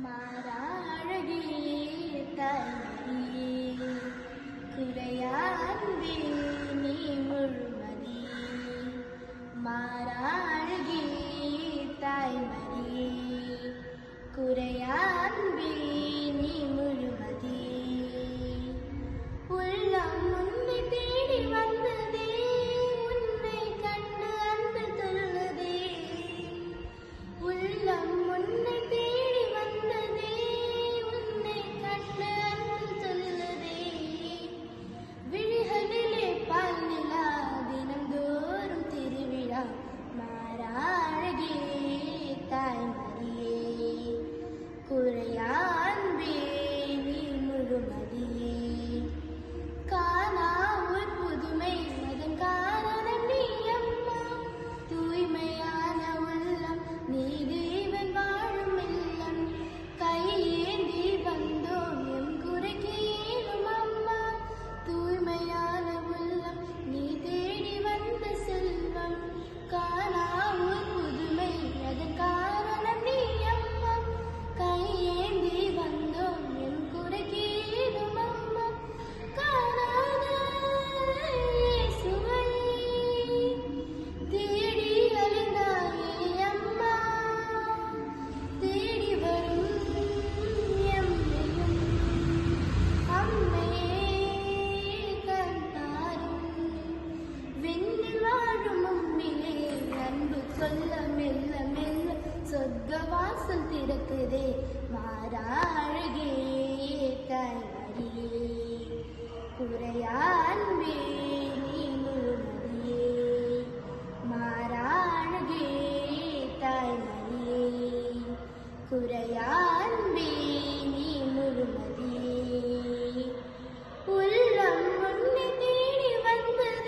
மாறா அழகியே தாய்மடியே குறையா அன்பே நீ முழுமதியே மாறா அழகியே தாய்மடியே குறையா அன்பே நீ முழுமதியே உள்ளம் உன்னை தேடி வந்ததே உன்னை கண்டு அன்பு தொழுதே உள்ளம் உன்னை தேடி வந்ததே உன்னை கண்டு அன்பு தொழுதே விழிகளிலே பால் நிலா தினந்தோறும் திருவிழா மாறா அழகியே தாய்மடியே குறையா அன்பே நீ முழுமதியே காணா ஒரு புதுமை அதன் காரணம் நீ அம்மா தூய்மையான உள்ளம் நீ தேவன் வாழும் இல்லம் கையேந்தி வந்தோம் எம் குறைக்கு ஏனும் அம்மா தூய்மையான உள்ளம் நீ தேடி வந்த செல்வம் காணா ஒரு புதுமை அதன் காரணம் நீ அம்மா கையேந்தி வந்தோம் எம் குறைக்கு ஏனும் அம்மா காணாத இயேசுவை தேடி அலைந்தாயே அம்மா தேடி வரும் எம்மையும் அம்மையே கண்டாரும் விண்ணில் வாழும் உம்மிலே அன்பு சொல்ல மெல்ல மெல்ல சொர்க்க வாசல் திறக்குதே மாறா அழகே தாய்மடியே குறையா அன்பே நீ முழுமதியே மாறா அழகே தாய்மடியே குறையா அன்பே நீ முழுமதியே உள்ளம் உன்னை தேடி வந்தது